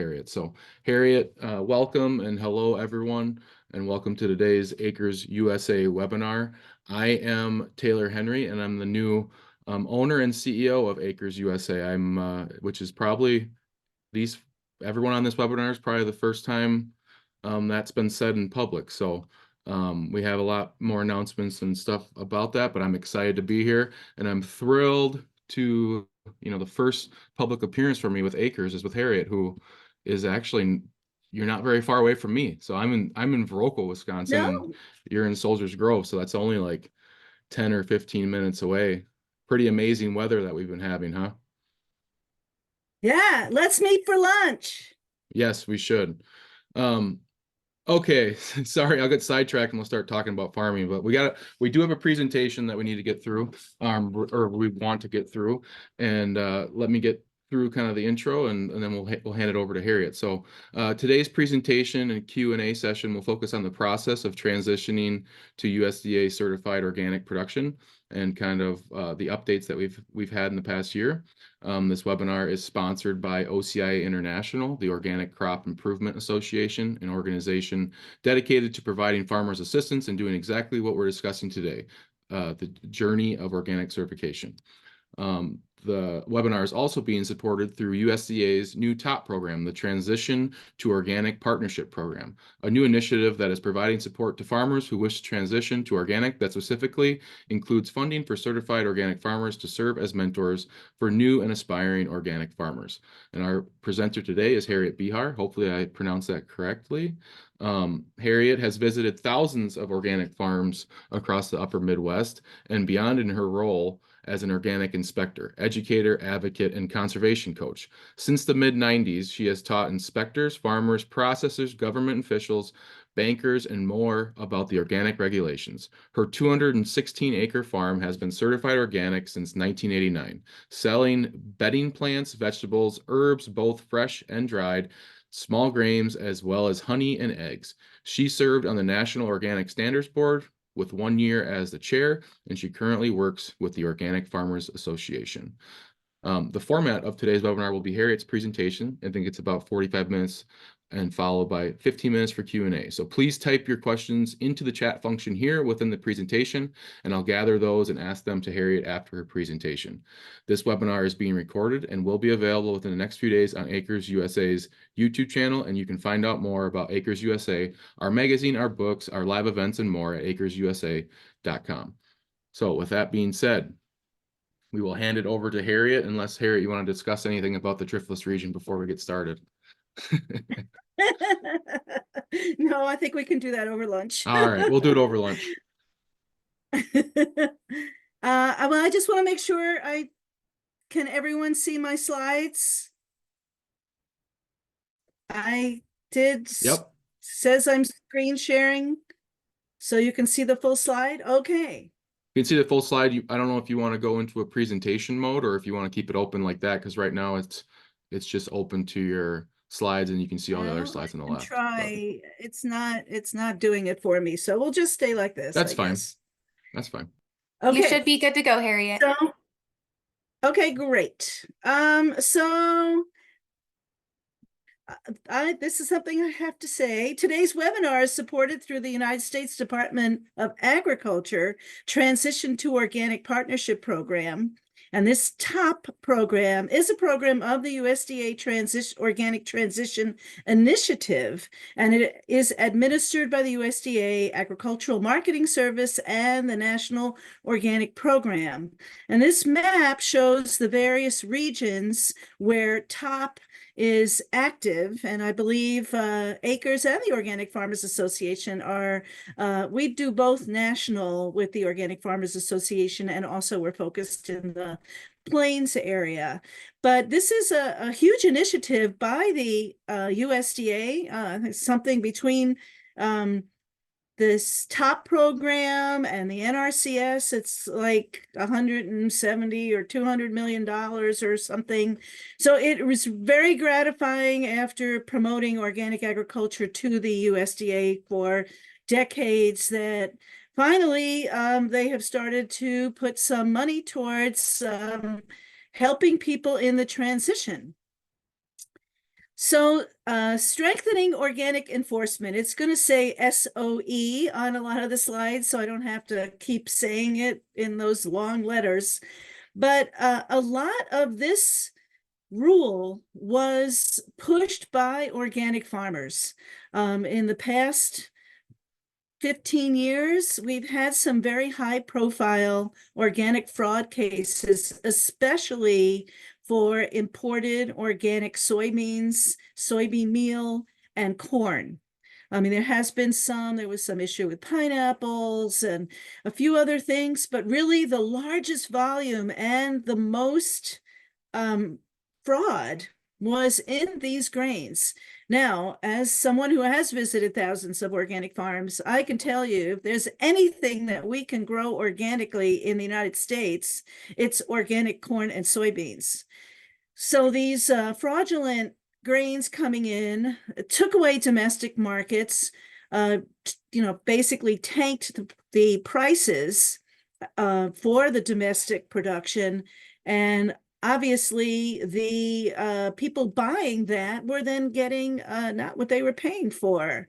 Harriet. So Harriet, welcome and hello everyone, and welcome to today's Acres USA webinar. I am Taylor Henry, and I'm the new owner and CEO of Acres USA. Which is probably everyone on this webinar is probably the first time that's been said in public. So we have a lot more announcements and stuff about that, but I'm excited to be here, and I'm thrilled to, the first public appearance for me with Acres is with Harriet, who is actually, you're not very far away from me. So I'm in Viroqua, Wisconsin, and No. you're in Soldiers Grove. So that's only like 10 or 15 minutes away. Pretty amazing weather that we've been having, huh? Yeah, let's meet for lunch. Yes, we should. Okay, sorry, I'll get sidetracked and we'll start talking about farming, but we do have a presentation that we need to get through, or we want to get through, and let me get through kind of the intro, and then we'll hand it over to Harriet. So today's presentation and Q&A session will focus on the process of transitioning to USDA certified organic production and kind of the updates that we've had in the past year. This webinar is sponsored by OCIA International, the Organic Crop Improvement Association, an organization dedicated to providing farmers assistance and doing exactly what we're discussing today, the journey of organic certification. The webinar is also being supported through USDA's new TOP program, the Transition to Organic Partnership Program, a new initiative that is providing support to farmers who wish to transition to organic that specifically includes funding for certified organic farmers to serve as mentors for new and aspiring organic farmers. And our presenter today is Harriet Behar. Hopefully I pronounced that correctly. Harriet has visited thousands of organic farms across the upper Midwest and beyond in her role as an organic inspector, educator, advocate, and conservation coach. Since the mid-90s, she has taught inspectors, farmers, processors, government officials, bankers, and more about the organic regulations. Her 216-acre farm has been certified organic since 1989, selling bedding plants, vegetables, herbs, both fresh and dried, small grains, as well as honey and eggs. She served on the National Organic Standards Board with 1 year as the chair, and she currently works with the Organic Farmers Association. The format of today's webinar will be Harriet's presentation. I think it's about 45 minutes, and followed by 15 minutes for Q&A. So please type your questions into the chat function here within the presentation, and I'll gather those and ask them to Harriet after her presentation. This webinar is being recorded and will be available within the next few days on Acres USA's YouTube channel, and you can find out more about Acres USA, our magazine, our books, our live events, and more at acresusa.com. So with that being said, we will hand it over to Harriet, unless, Harriet, you want to discuss anything about the Driftless region before we get started. No, I think we can do that over lunch. All right, we'll do it over lunch. Well, I just want to make sure can everyone see my slides? I did. Yep. Says I'm screen sharing, so you can see the full slide. Okay. You can see the full slide. I don't know if you want to go into a presentation mode or if you want to keep it open like that, because right now it's just open to your slides and you can see all the other slides on the left. Try. It's not doing it for me, so we'll just stay like this. That's I fine. guess. That's fine. Okay. You should be good to go, Harriet. Okay, great. This is something I have to say. Today's webinar is supported through the United States Department of Agriculture Transition to Organic Partnership Program. And this TOP program is a program of the USDA Organic Transition Initiative, and it is administered by the USDA Agricultural Marketing Service and the National Organic Program. And this map shows the various regions where TOP is active, and I believe Acres and the Organic Farmers Association are, we do both national with the Organic Farmers Association, and also we're focused in the Plains area. But this is a huge initiative by the USDA, something between this TOP program and the NRCS. It's like 170 or $200 million or something. So it was very gratifying after promoting organic agriculture to the USDA for decades that finally they have started to put some money towards helping people in the transition. So strengthening organic enforcement, it's going to say SOE on a lot of the slides, so I don't have to keep saying it in those long letters. But a lot of this rule was pushed by organic farmers. In the past 15 years, we've had some very high profile organic fraud cases, especially for imported organic soybeans, soybean meal, and corn. I mean, there was some issue with pineapples and a few other things, but really the largest volume and the most fraud was in these grains. Now, as someone who has visited thousands of organic farms, I can tell you if there's anything that we can grow organically in the United States, it's organic corn and soybeans. So these fraudulent grains coming in took away domestic markets, basically tanked the prices for the domestic production. And obviously the people buying that were then getting not what they were paying for.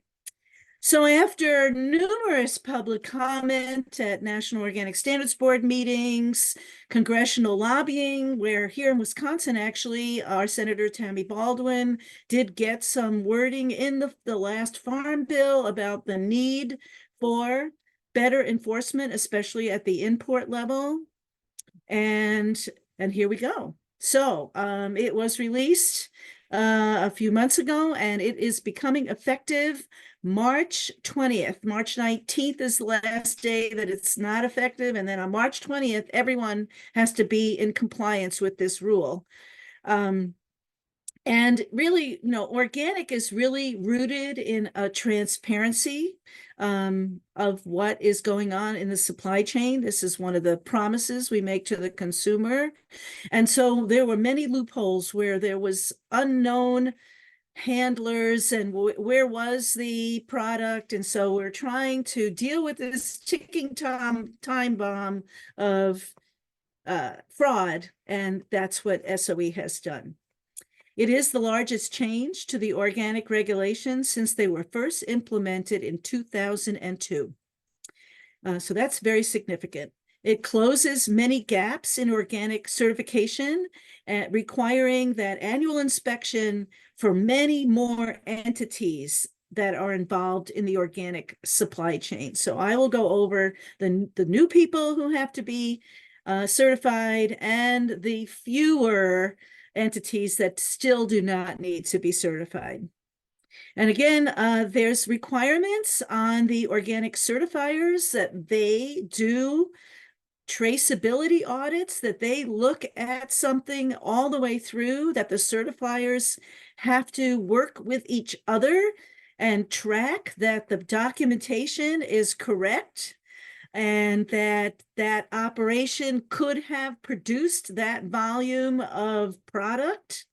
So after numerous public comment at National Organic Standards Board meetings, congressional lobbying, where here in Wisconsin, actually, our Senator Tammy Baldwin did get some wording in the last farm bill about the need for better enforcement, especially at the import level. And here we go. So it was released a few months ago, and it is becoming effective March 20th. March 19th is the last day that it's not effective. And then on March 20th, everyone has to be in compliance with this rule. And really, organic is really rooted in a transparency of what is going on in the supply chain. This is one of the promises we make to the consumer. And so there were many loopholes where there was unknown handlers and where was the product. And so we're trying to deal with this ticking time bomb of fraud. And that's what SOE has done. It is the largest change to the organic regulations since they were first implemented in 2002. So that's very significant. It closes many gaps in organic certification, requiring that annual inspection for many more entities that are involved in the organic supply chain. So I will go over the new people who have to be certified and the fewer entities that still do not need to be certified. And again, there's requirements on the organic certifiers that they do traceability audits, that they look at something all the way through, that the certifiers have to work with each other and track that the documentation is correct and that operation could have produced that volume of product.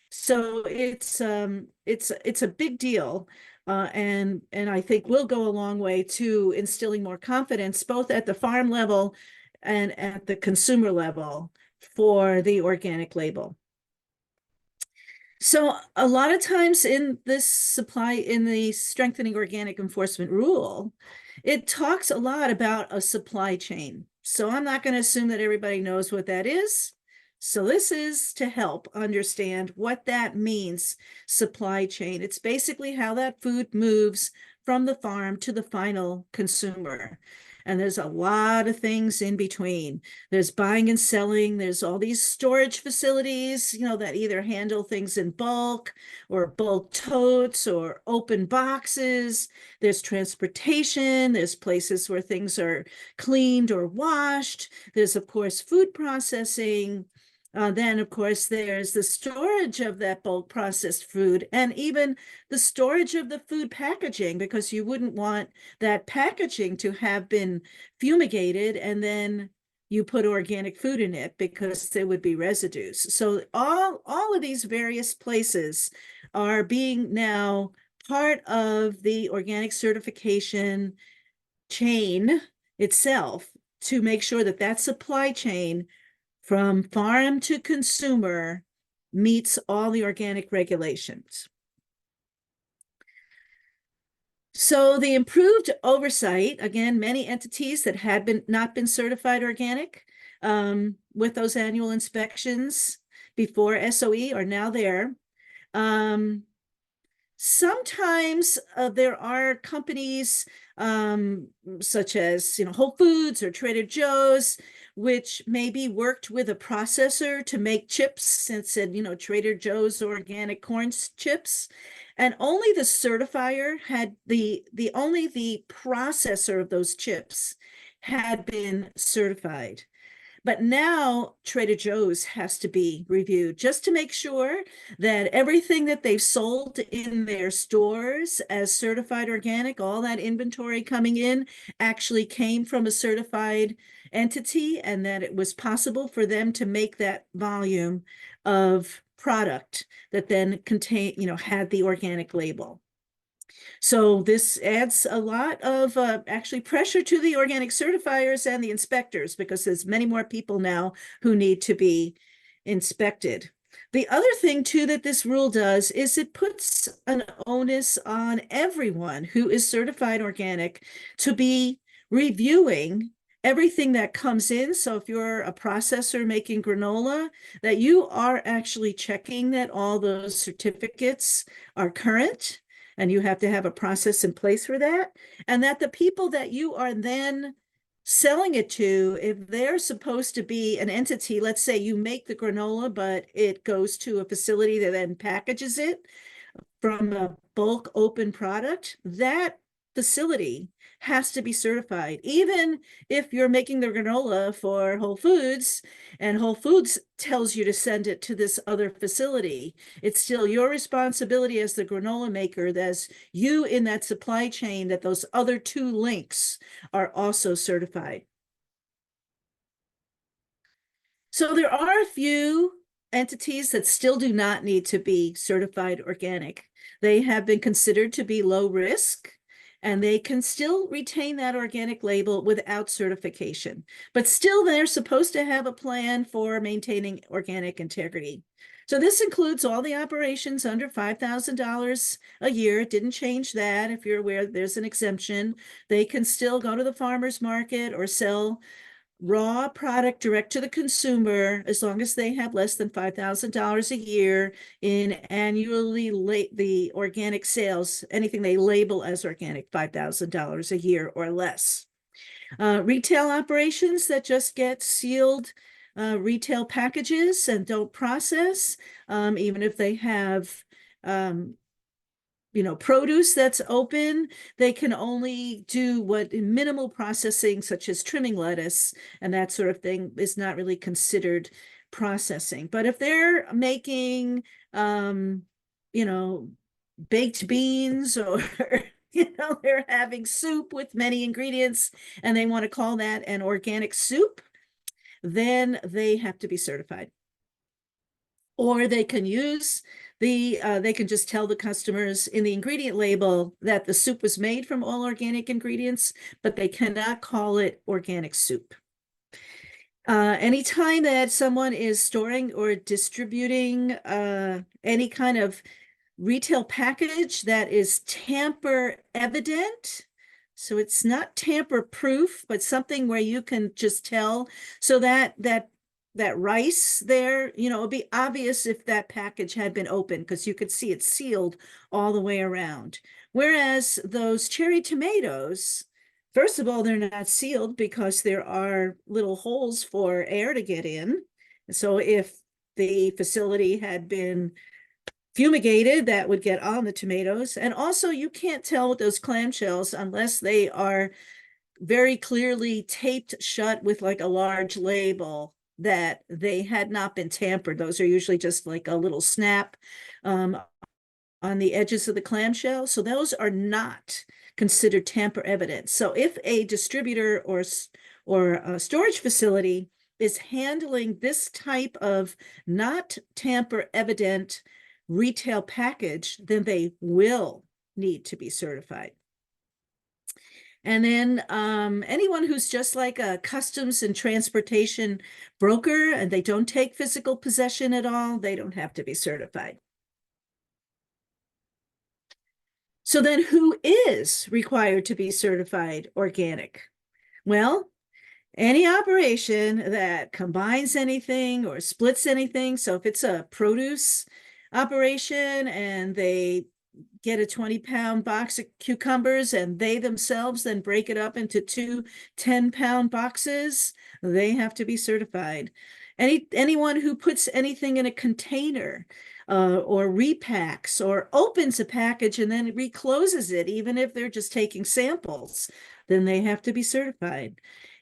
So it's a big deal, and I think will go a long way to instilling more confidence both at the farm level and at the consumer level for the organic label. So a lot of times in the strengthening organic enforcement rule, it talks a lot about a supply chain. So I'm not going to assume that everybody knows what that is. So this is to help understand what that means, supply chain. It's basically how that food moves from the farm to the final consumer. And there's a lot of things in between. There's buying and selling. There's all these storage facilities, that either handle things in bulk or bulk totes or open boxes. There's transportation. There's places where things are cleaned or washed. There's, of course, food processing. Then, of course, there's the storage of that bulk processed food and even the storage of the food packaging, because you wouldn't want that packaging to have been fumigated and then you put organic food in it because there would be residues. So all of these various places are being now part of the organic certification chain itself to make sure that that supply chain from farm to consumer meets all the organic regulations. So the improved oversight, again, many entities that had not been certified organic with those annual inspections before SOE are now there. Sometimes there are companies such as Whole Foods or Trader Joe's, which maybe worked with a processor to make chips and said, Trader Joe's organic corn chips. And only the certifier had only the processor of those chips had been certified. But now Trader Joe's has to be reviewed just to make sure that everything that they've sold in their stores as certified organic, all that inventory coming in actually came from a certified entity, and that it was possible for them to make that volume of product that then had the organic label. So this adds a lot of actually pressure to the organic certifiers and the inspectors, because there's many more people now who need to be inspected. The other thing too that this rule does is it puts an onus on everyone who is certified organic to be reviewing everything that comes in. So if you're a processor making granola, that you are actually checking that all those certificates are current, and you have to have a process in place for that. And that the people that you are then selling it to, if they're supposed to be an entity, let's say you make the granola, but it goes to a facility that then packages it from a bulk open product, that facility has to be certified. Even if you're making the granola for Whole Foods and Whole Foods tells you to send it to this other facility, it's still your responsibility as the granola maker, as you in that supply chain, that those other two links are also certified. So there are a few entities that still do not need to be certified organic. They have been considered to be low risk, and they can still retain that organic label without certification. But still, they're supposed to have a plan for maintaining organic integrity. So this includes all the operations under $5,000 a year. It didn't change that. If you're aware, there's an exemption. They can still go to the farmer's market or sell raw product direct to the consumer as long as they have less than $5,000 a year in annually the organic sales, anything they label as organic, $5,000 a year or less. Retail operations that just get sealed retail packages and don't process, even if they have produce that's open, they can only do what minimal processing, such as trimming lettuce and that sort of thing, is not really considered processing. But if they're making, baked beans, or, they're having soup with many ingredients and they want to call that an organic soup, then they have to be certified. Or they can use they can just tell the customers in the ingredient label that the soup was made from all organic ingredients, but they cannot call it organic soup. Anytime that someone is storing or distributing any kind of retail package that is tamper evident, so it's not tamper proof, but something where you can just tell, so that rice there, it'd be obvious if that package had been open because you could see it sealed all the way around. Whereas those cherry tomatoes, first of all, they're not sealed because there are little holes for air to get in. So if the facility had been fumigated, that would get on the tomatoes. And also you can't tell with those clamshells unless they are very clearly taped shut with like a large label that they had not been tampered. Those are usually just like a little snap on the edges of the clamshell. So those are not considered tamper evident. So if a distributor or a storage facility is handling this type of not tamper evident retail package, then they will need to be certified. And then anyone who's just like a customs and transportation broker and they don't take physical possession at all, they don't have to be certified. So then who is required to be certified organic? Well, any operation that combines anything or splits anything. So if it's a produce operation and they get a 20-pound box of cucumbers and they themselves then break it up into two 10-pound boxes, they have to be certified. Anyone who puts anything in a container or repacks or opens a package and then recloses it, even if they're just taking samples, then they have to be certified.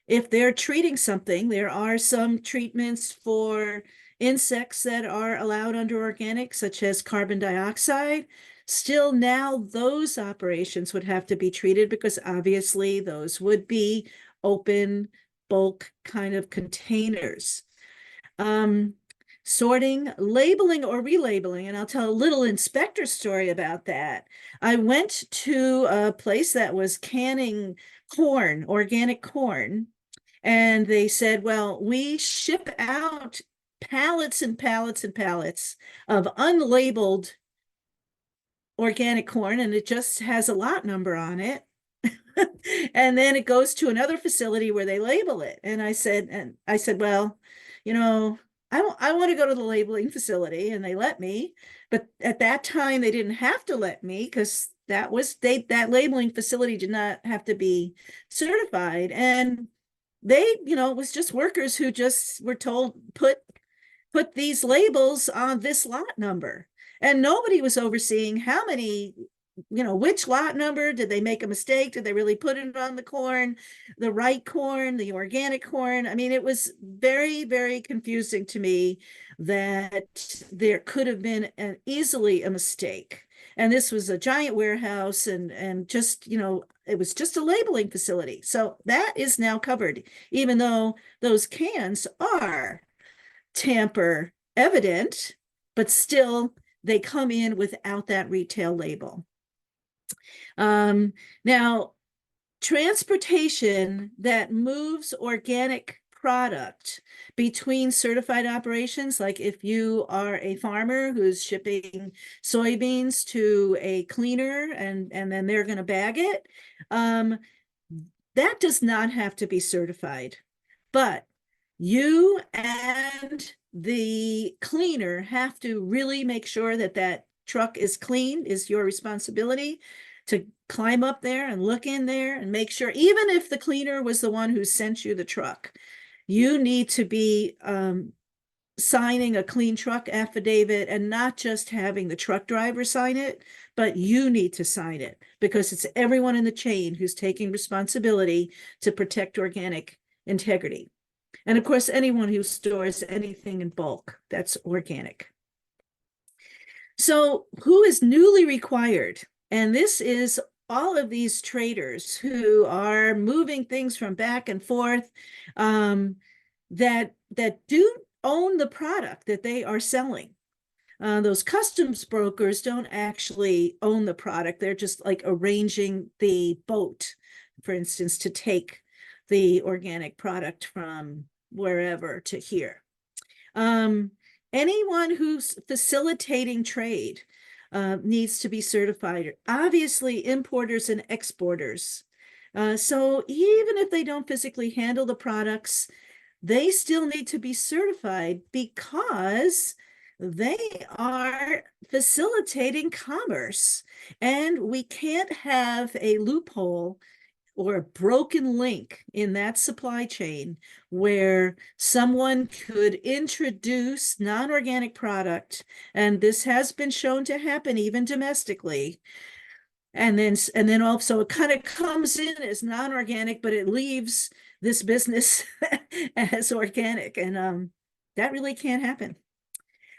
If they're treating something, there are some treatments for insects that are allowed under organic, such as carbon dioxide. Still, now those operations would have to be treated because obviously those would be open bulk kind of containers. Sorting, labeling, or relabeling, and I'll tell a little inspector story about that. I went to a place that was canning corn, organic corn, and they said, well, we ship out pallets and pallets and pallets of unlabeled organic corn, and it just has a lot number on it. And then it goes to another facility where they label it. And I said, well, you know, I want to go to the labeling facility, and they let me. But at that time, they didn't have to let me because that labeling facility did not have to be certified. And they, it was just workers who just were told, put these labels on this lot number. And nobody was overseeing how many, which lot number, did they make a mistake? Did they really put it on the corn, the right corn, the organic corn? I mean, it was very, very confusing to me that there could have been easily a mistake. And this was a giant warehouse and just, it was just a labeling facility. So that is now covered, even though those cans are tamper evident, but still they come in without that retail label. Now, transportation that moves organic product between certified operations, like if you are a farmer who's shipping soybeans to a cleaner and then they're going to bag it, that does not have to be certified. But you and the cleaner have to really make sure that that truck is clean. Is your responsibility to climb up there and look in there and make sure, even if the cleaner was the one who sent you the truck, you need to be signing a clean truck affidavit and not just having the truck driver sign it, but you need to sign it because it's everyone in the chain who's taking responsibility to protect organic integrity. And of course, anyone who stores anything in bulk, that's organic. So who is newly required? And this is all of these traders who are moving things from back and forth that do own the product that they are selling. Those customs brokers don't actually own the product. They're just like arranging the boat, for instance, to take the organic product from wherever to here. Anyone who's facilitating trade needs to be certified. Obviously, importers and exporters. So even if they don't physically handle the products, they still need to be certified because they are facilitating commerce. And we can't have a loophole or a broken link in that supply chain where someone could introduce non-organic product, and this has been shown to happen even domestically, and then also it kind of comes in as non-organic, but it leaves this business as organic, and that really can't happen.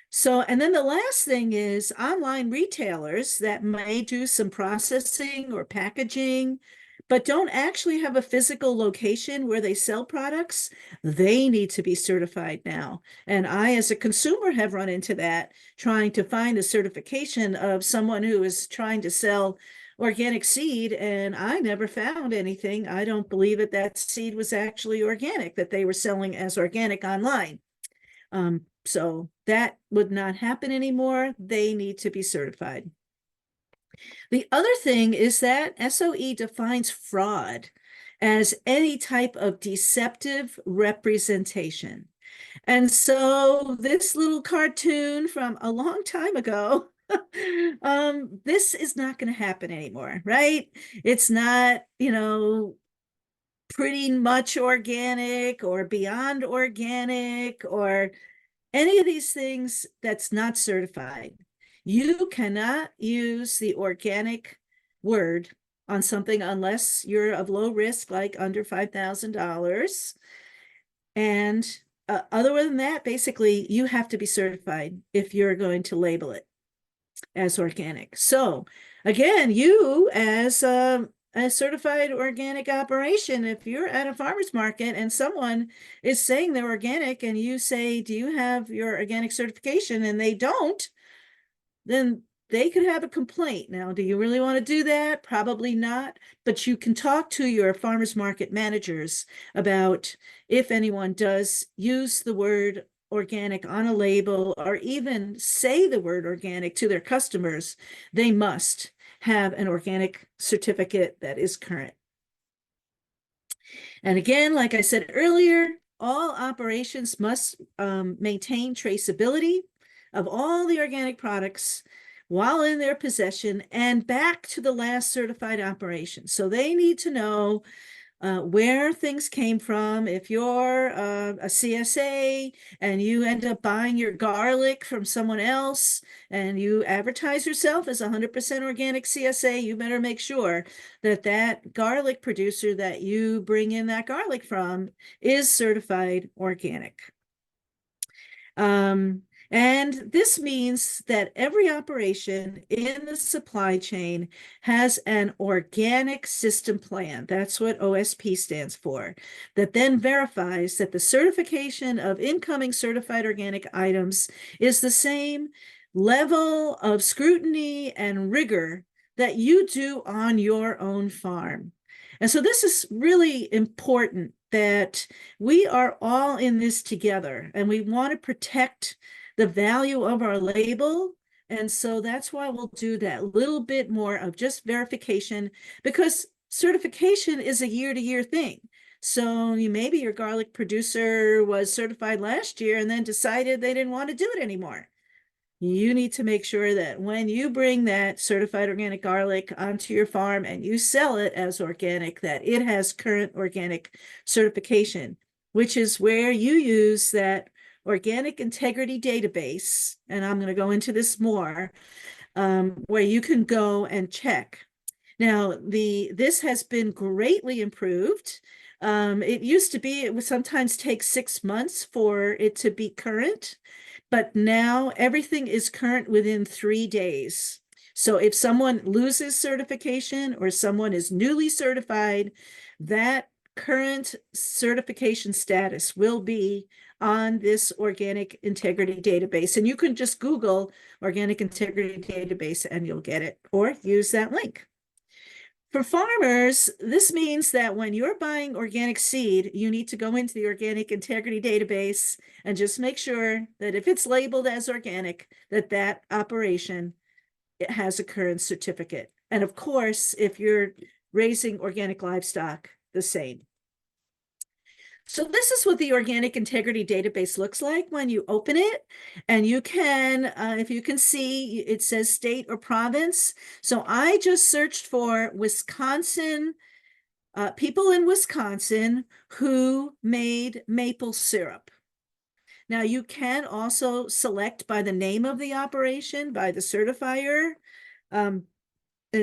So, and then the last thing is online retailers that may do some processing or packaging, but don't actually have a physical location where they sell products. They need to be certified now. And I, as a consumer, have run into that, trying to find a certification of someone who is trying to sell organic seed, and I never found anything. I don't believe that that seed was actually organic, that they were selling as organic online. So that would not happen anymore. They need to be certified. The other thing is that SOE defines fraud as any type of deceptive representation. And so this little cartoon from a long time ago, this is not going to happen anymore, right? It's not, pretty much organic or beyond organic or any of these things that's not certified. You cannot use the organic word on something unless you're of low risk, like under $5,000. And other than that, basically, you have to be certified if you're going to label it as organic. So again, you as a certified organic operation, if you're at a farmer's market and someone is saying they're organic and you say, do you have your organic certification? And they don't, then they could have a complaint. Now, do you really want to do that? Probably not, but you can talk to your farmers market managers about if anyone does use the word organic on a label or even say the word organic to their customers, they must have an organic certificate that is current. And again, like I said earlier, all operations must maintain traceability of all the organic products while in their possession and back to the last certified operation. So they need to know where things came from. If you're a CSA and you end up buying your garlic from someone else and you advertise yourself as 100% organic CSA, you better make sure that that garlic producer that you bring in that garlic from is certified organic. And this means that every operation in the supply chain has an organic system plan. That's what OSP stands for. That then verifies that the certification of incoming certified organic items is the same level of scrutiny and rigor that you do on your own farm. And so this is really important, that we are all in this together and we want to protect the value of our label. And so that's why we'll do that little bit more of just verification, because certification is a year-to-year thing. So maybe your garlic producer was certified last year and then decided they didn't want to do it anymore. You need to make sure that when you bring that certified organic garlic onto your farm and you sell it as organic, that it has current organic certification, which is where you use that organic integrity database. And I'm going to go into this more, where you can go and check. Now, this has been greatly improved. It used to be, it would sometimes take 6 months for it to be current. But now everything is current within 3 days. So if someone loses certification or someone is newly certified, that current certification status will be on this organic integrity database. And you can just Google organic integrity database and you'll get it, or use that link. For farmers, this means that when you're buying organic seed, you need to go into the organic integrity database and just make sure that if it's labeled as organic, that operation, it has a current certificate. And of course, if you're raising organic livestock, the same. So this is what the organic integrity database looks like when you open it. And you can, if you can see, it says state or province. So I just searched for Wisconsin, people in Wisconsin who made maple syrup. Now you can also select by the name of the operation, by the certifier. And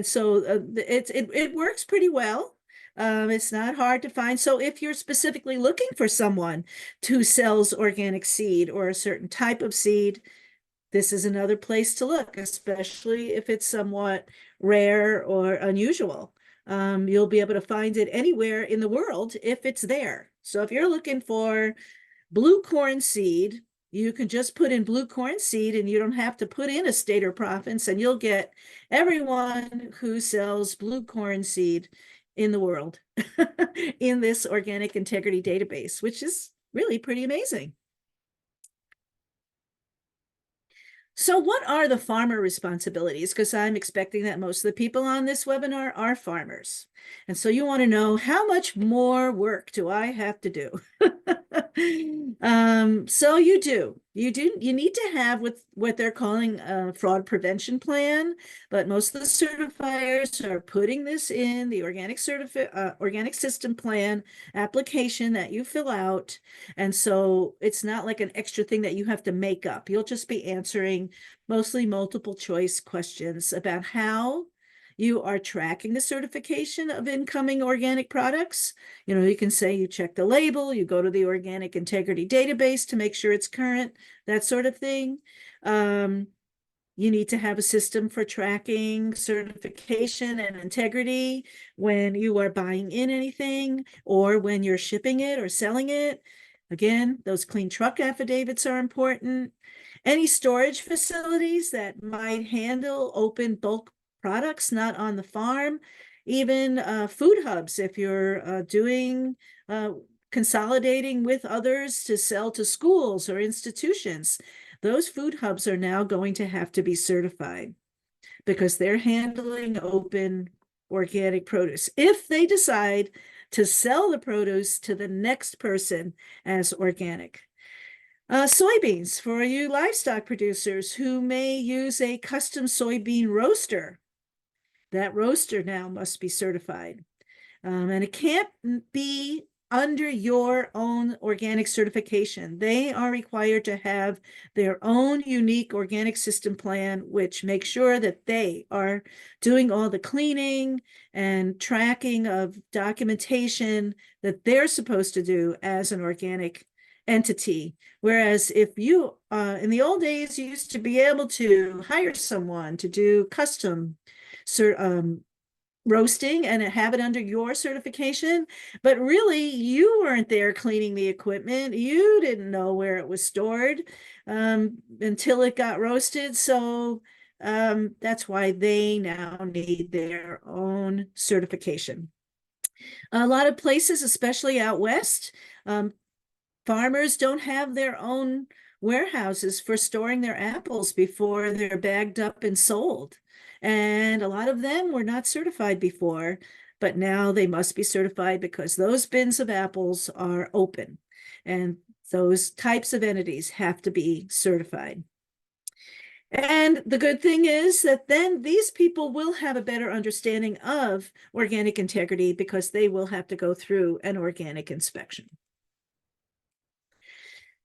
so it works pretty well. It's not hard to find. So if you're specifically looking for someone who sells organic seed or a certain type of seed, this is another place to look, especially if it's somewhat rare or unusual. You'll be able to find it anywhere in the world if it's there. So if you're looking for blue corn seed you can just put in blue corn seed and you don't have to put in a state or province, and you'll get everyone who sells blue corn seed in the world in this organic integrity database, which is really pretty amazing. So what are the farmer responsibilities? Because I'm expecting that most of the people on this webinar are farmers. And so you want to know, how much more work do I have to do? So you need to have what they're calling a fraud prevention plan, but most of the certifiers are putting this in the organic system plan application that you fill out. And so it's not like an extra thing that you have to make up. You'll just be answering mostly multiple choice questions about how you are tracking the certification of incoming organic products. You know, you can say you check the label, you go to the organic integrity database to make sure it's current, that sort of thing. You need to have a system for tracking certification and integrity when you are buying in anything or when you're shipping it or selling it. Again, those clean truck affidavits are important. Any storage facilities that might handle open bulk products not on the farm, even food hubs, if you're consolidating with others to sell to schools or institutions, those food hubs are now going to have to be certified because they're handling open organic produce. If they decide to sell the produce to the next person as organic. Soybeans for you livestock producers who may use a custom soybean roaster. That roaster now must be certified. And it can't be under your own organic certification. They are required to have their own unique organic system plan, which makes sure that they are doing all the cleaning and tracking of documentation that they're supposed to do as an organic entity. Whereas if you, in the old days, you used to be able to hire someone to do custom roasting and have it under your certification, but really you weren't there cleaning the equipment. You didn't know where it was stored until it got roasted. So that's why they now need their own certification. A lot of places, especially out west, farmers don't have their own warehouses for storing their apples before they're bagged up and sold. And a lot of them were not certified before, but now they must be certified because those bins of apples are open. And those types of entities have to be certified. And the good thing is that then these people will have a better understanding of organic integrity because they will have to go through an organic inspection.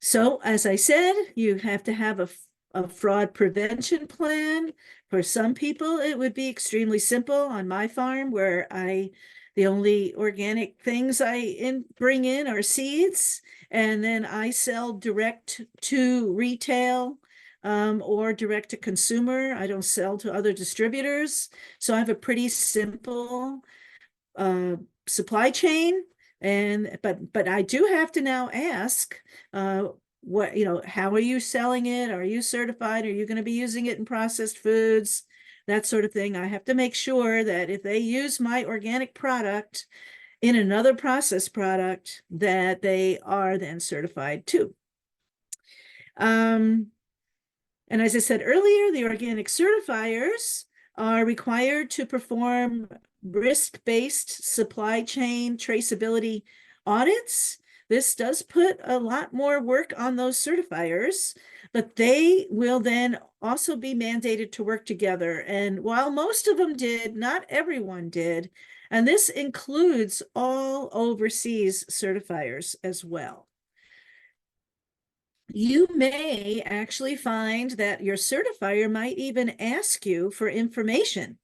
So, as I said, you have to have a fraud prevention plan. For some people, it would be extremely simple. On my farm, where the only organic things I bring in are seeds, and then I sell direct to retail or direct to consumer. I don't sell to other distributors. So I have a pretty simple supply chain. But I do have to now ask what, how are you selling it? Are you certified? Are you going to be using it in processed foods? That sort of thing. I have to make sure that if they use my organic product in another processed product, that they are then certified too. And as I said earlier, the organic certifiers are required to perform risk-based supply chain traceability audits. This does put a lot more work on those certifiers, but they will then also be mandated to work together. And while most of them did, not everyone did. And this includes all overseas certifiers as well. You may actually find that your certifier might even ask you for information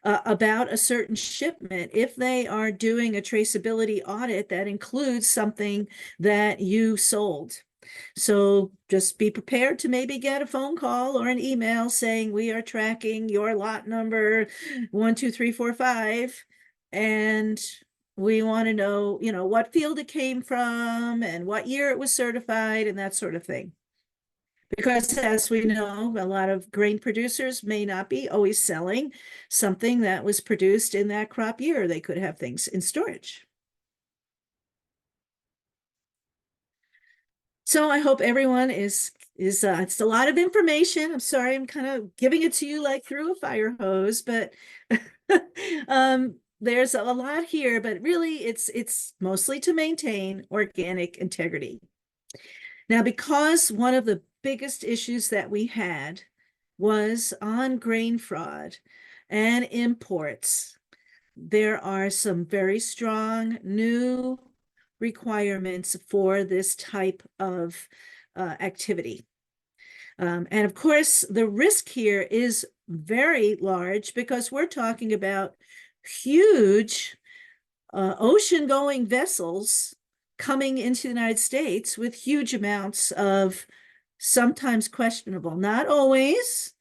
about a certain shipment if they are doing a traceability audit that includes something that you sold. So just be prepared to maybe get a phone call or an email saying we are tracking your lot number 12345, and we want to know, what field it came from and what year it was certified and that sort of thing. Because as we know, a lot of grain producers may not be always selling something that was produced in that crop year. They could have things in storage. So I hope everyone is it's a lot of information. I'm sorry, I'm kind of giving it to you like through a fire hose, but there's a lot here, but really it's mostly to maintain organic integrity. Now, because one of the biggest issues that we had was on grain fraud and imports, there are some very strong new requirements for this type of activity. And of course, the risk here is very large because we're talking about huge ocean-going vessels coming into the United States with huge amounts of sometimes questionable, not always,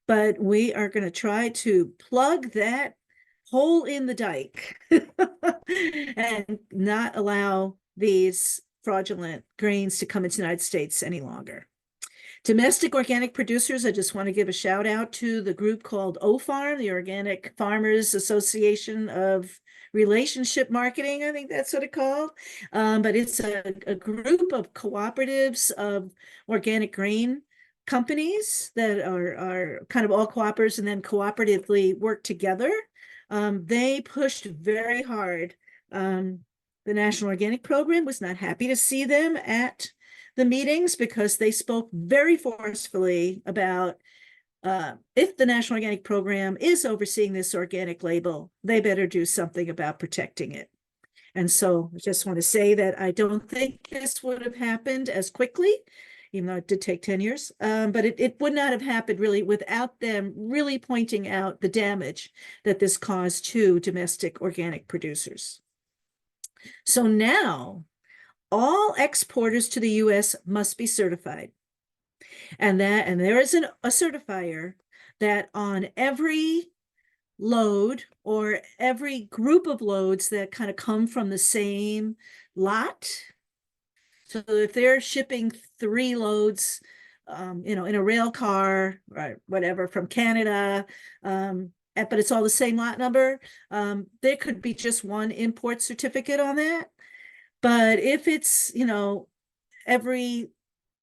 but we are going to try to plug that hole in the dike and not allow these fraudulent grains to come into the United States any longer. Domestic organic producers, I just want to give a shout out to the group called OFARM, the Organic Farmers Association of Relationship Marketing, I think that's what it's called. But it's a group of cooperatives of organic grain companies that are kind of all cooperators and then cooperatively work together. They pushed very hard. The National Organic Program was not happy to see them at the meetings because they spoke very forcefully about if the National Organic Program is overseeing this organic label, they better do something about protecting it. And so I just want to say that I don't think this would have happened as quickly, even though it did take 10 years, but it would not have happened really without them really pointing out the damage that this caused to domestic organic producers. So now all exporters to the US must be certified. And there is a certifier that on every load or every group of loads that kind of come from the same lot. So if they're shipping 3 loads, in a rail car or whatever from Canada, but it's all the same lot number, there could be just one import certificate on that. But if it's, every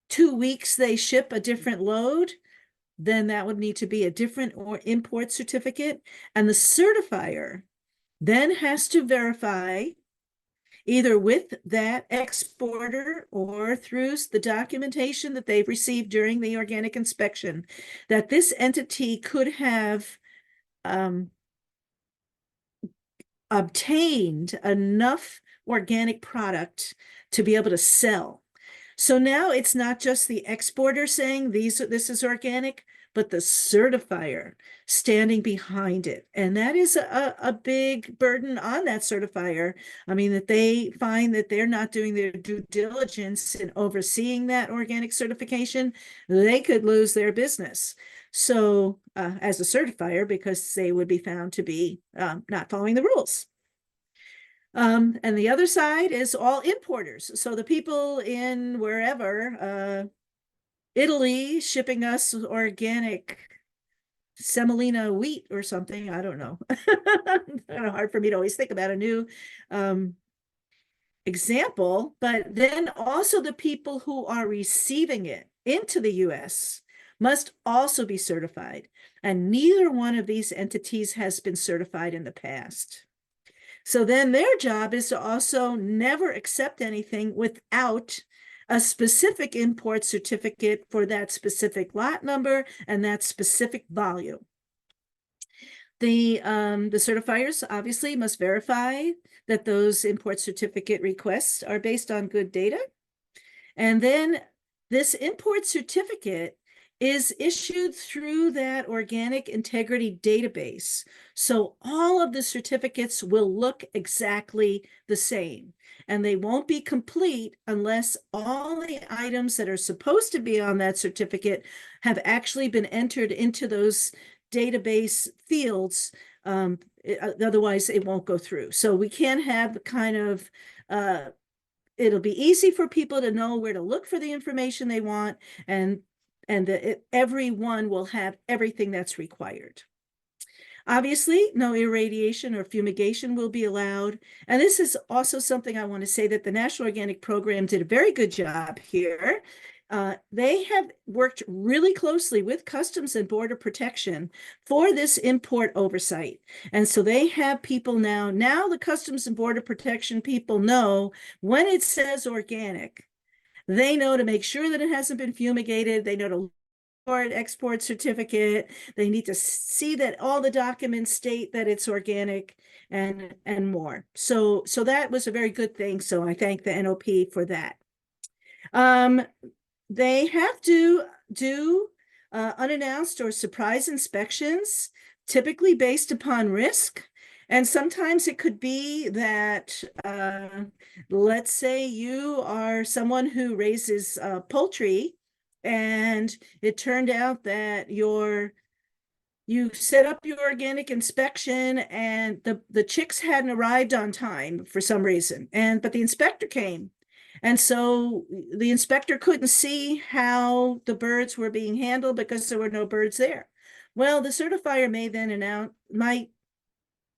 2 weeks they ship a different load, then that would need to be a different or import certificate. And the certifier then has to verify either with that exporter or through the documentation that they've received during the organic inspection that this entity could have obtained enough organic product to be able to sell. So now it's not just the exporter saying this is organic, but the certifier standing behind it. And that is a big burden on that certifier. I mean, that they find that they're not doing their due diligence in overseeing that organic certification, they could lose their business. So as a certifier, because they would be found to be not following the rules. And the other side is all importers. So the people in wherever, Italy shipping us organic semolina wheat or something, I don't know. Kind of hard for me to always think about a new example, but then also the people who are receiving it into the US must also be certified. And neither one of these entities has been certified in the past. So then their job is to also never accept anything without a specific import certificate for that specific lot number and that specific volume. The certifiers obviously must verify that those import certificate requests are based on good data. And then this import certificate is issued through that organic integrity database. So all of the certificates will look exactly the same, and they won't be complete unless all the items that are supposed to be on that certificate have actually been entered into those database fields. Otherwise, it won't go through. So we can have kind of it'll be easy for people to know where to look for the information they want, and and that everyone will have everything that's required. Obviously, no irradiation or fumigation will be allowed. And this is also something I want to say that the National Organic Program did a very good job here. They have worked really closely with Customs and Border Protection for this import oversight. And so they have people now the Customs and Border Protection people know when it says organic, they know to make sure that it hasn't been fumigated. They know to export certificate. They need to see that all the documents state that it's organic and more. So that was a very good thing. So I thank the NOP for that. They have to do unannounced or surprise inspections, typically based upon risk. And sometimes it could be that, let's say you are someone who raises poultry, and it turned out that you set up your organic inspection and the chicks hadn't arrived on time for some reason, but the inspector came. And so the inspector couldn't see how the birds were being handled because there were no birds there. Well, the certifier might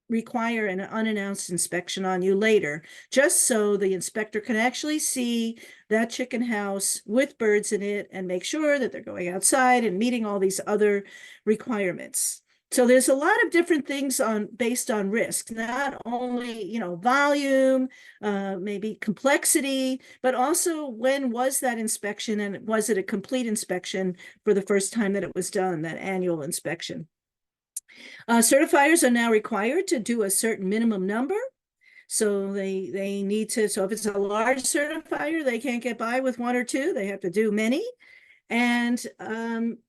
require an unannounced inspection on you later, just so the inspector can actually see that chicken house with birds in it and make sure that they're going outside and meeting all these other requirements. So there's a lot of different things based on risk, not only, volume, maybe complexity, but also when was that inspection, and was it a complete inspection for the first time that it was done, that annual inspection. Certifiers are now required to do a certain minimum number. So they need to, so if it's a large certifier, they can't get by with one or two, they have to do many. And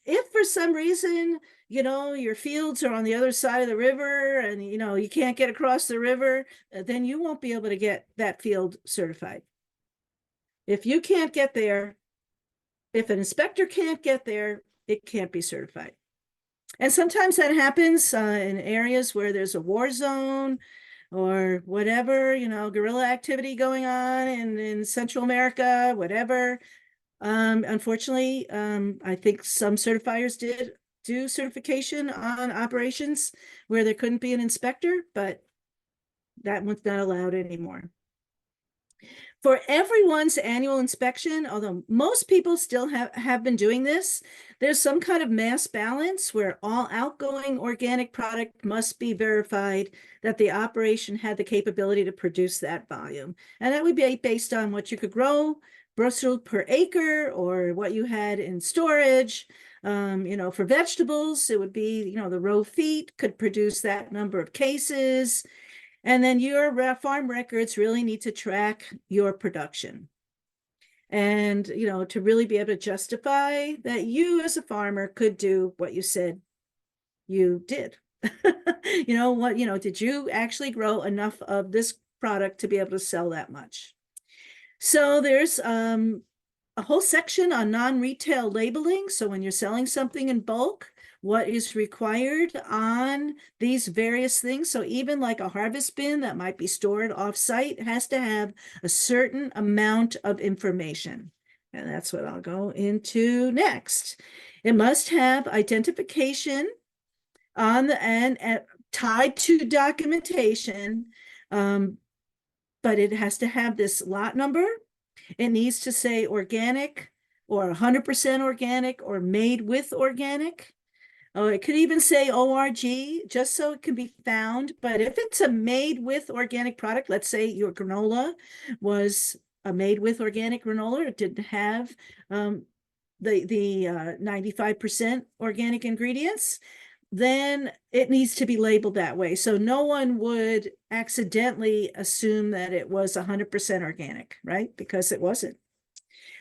if for some reason, your fields are on the other side of the river and, you can't get across the river, then you won't be able to get that field certified. If you can't get there, if an inspector can't get there, it can't be certified. And sometimes that happens in areas where there's a war zone or whatever, guerrilla activity going on in Central America, whatever. Unfortunately, I think some certifiers did do certification on operations where there couldn't be an inspector, but that one's not allowed anymore. For everyone's annual inspection, although most people still have been doing this, there's some kind of mass balance where all outgoing organic product must be verified that the operation had the capability to produce that volume. And that would be based on what you could grow, bushel per acre, or what you had in storage. For vegetables, it would be, the row feet could produce that number of cases. And then your farm records really need to track your production. And, to really be able to justify that you as a farmer could do what you said you did. Did you actually grow enough of this product to be able to sell that much? So there's a whole section on non-retail labeling. So when you're selling something in bulk, what is required on these various things. So even like a harvest bin that might be stored off-site has to have a certain amount of information. And that's what I'll go into next. It must have identification on the end, tied to documentation, but it has to have this lot number. It needs to say organic or 100% organic or made with organic. Oh, it could even say ORG, just so it can be found. But if it's a made with organic product, let's say your granola was a made with organic granola, it didn't have the 95% organic ingredients, then it needs to be labeled that way. So no one would accidentally assume that it was 100% organic, right? Because it wasn't.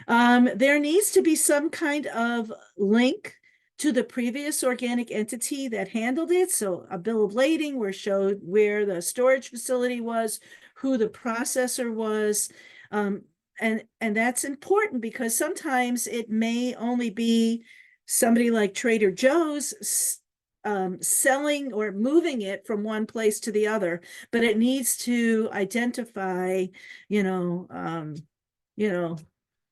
There needs to be some kind of link to the previous organic entity that handled it. So a bill of lading where showed where the storage facility was, who the processor was. And that's important because sometimes it may only be somebody like Trader Joe's selling or moving it from one place to the other, but it needs to identify,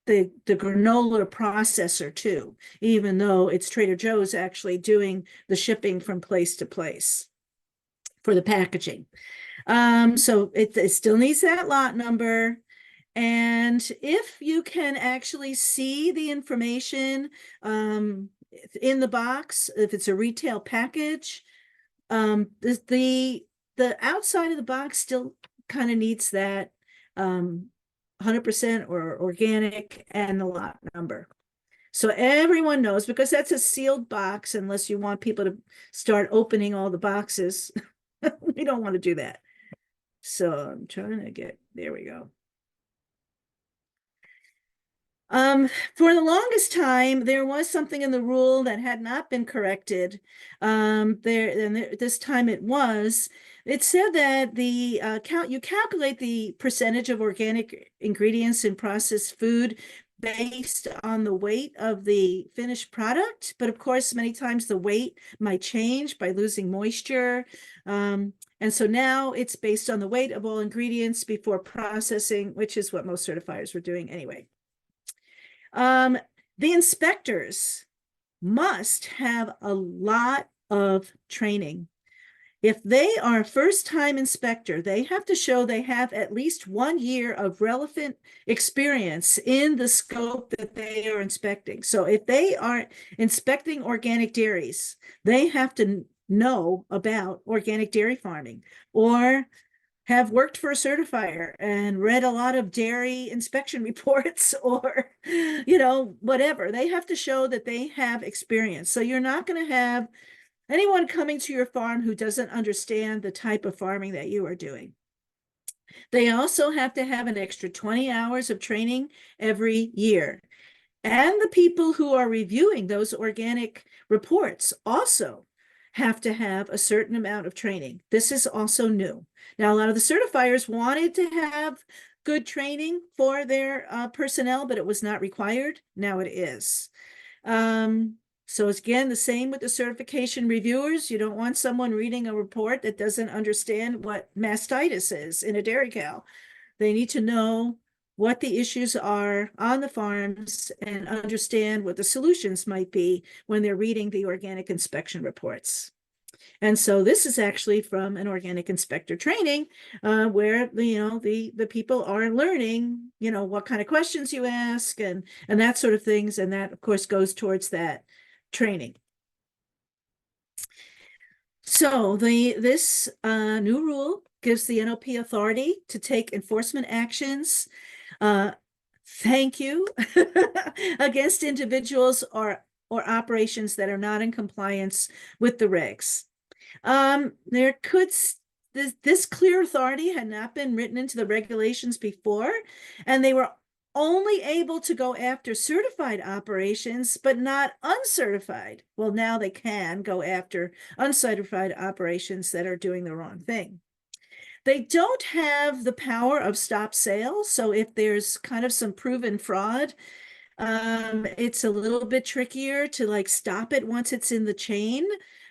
the granola processor too, even though it's Trader Joe's actually doing the shipping from place to place for the packaging. So it still needs that lot number. And if you can actually see the information in the box, if it's a retail package, the outside of the box still kind of needs that 100% or organic and the lot number. So everyone knows, because that's a sealed box, unless you want people to start opening all the boxes. We don't want to do that. So I'm trying to get, there we go. For the longest time, there was something in the rule that had not been corrected. This time it said that you calculate the percentage of organic ingredients in processed food based on the weight of the finished product. But of course, many times the weight might change by losing moisture. And so now it's based on the weight of all ingredients before processing, which is what most certifiers were doing anyway. The inspectors must have a lot of training. If they are a first-time inspector, they have to show they have at least 1 year of relevant experience in the scope that they are inspecting. So if they are inspecting organic dairies, they have to know about organic dairy farming, or have worked for a certifier and read a lot of dairy inspection reports, or, whatever. They have to show that they have experience. So you're not going to have anyone coming to your farm who doesn't understand the type of farming that you are doing. They also have to have an extra 20 hours of training every year. And the people who are reviewing those organic reports also have to have a certain amount of training. This is also new. Now, a lot of the certifiers wanted to have good training for their personnel, but it was not required. Now it is. So it's, again, the same with the certification reviewers. You don't want someone reading a report that doesn't understand what mastitis is in a dairy cow. They need to know what the issues are on the farms and understand what the solutions might be when they're reading the organic inspection reports. And so this is actually from an organic inspector training, where the people are learning, what kind of questions you ask and that sort of things. And that, of course, goes towards that training. So this new rule gives the NOP authority to take enforcement actions, thank you, against individuals or operations that are not in compliance with the regs. This clear authority had not been written into the regulations before, and they were only able to go after certified operations, but not uncertified. Well, now they can go after uncertified operations that are doing the wrong thing. They don't have the power of stop sale. So if there's kind of some proven fraud, it's a little bit trickier to stop it once it's in the chain.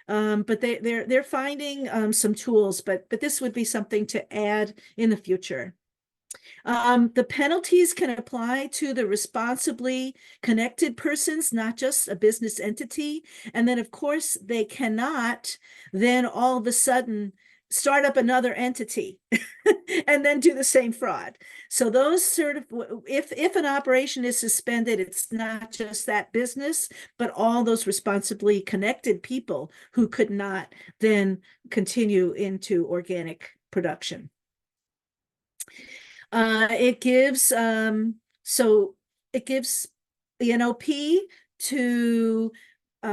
But they're finding some tools, but this would be something to add in the future. The penalties can apply to the responsibly connected persons, not just a business entity. And then, of course, they cannot then all of a sudden start up another entity and then do the same fraud. So those if an operation is suspended, it's not just that business, but all those responsibly connected people who could not then continue into organic production. It gives the NOP to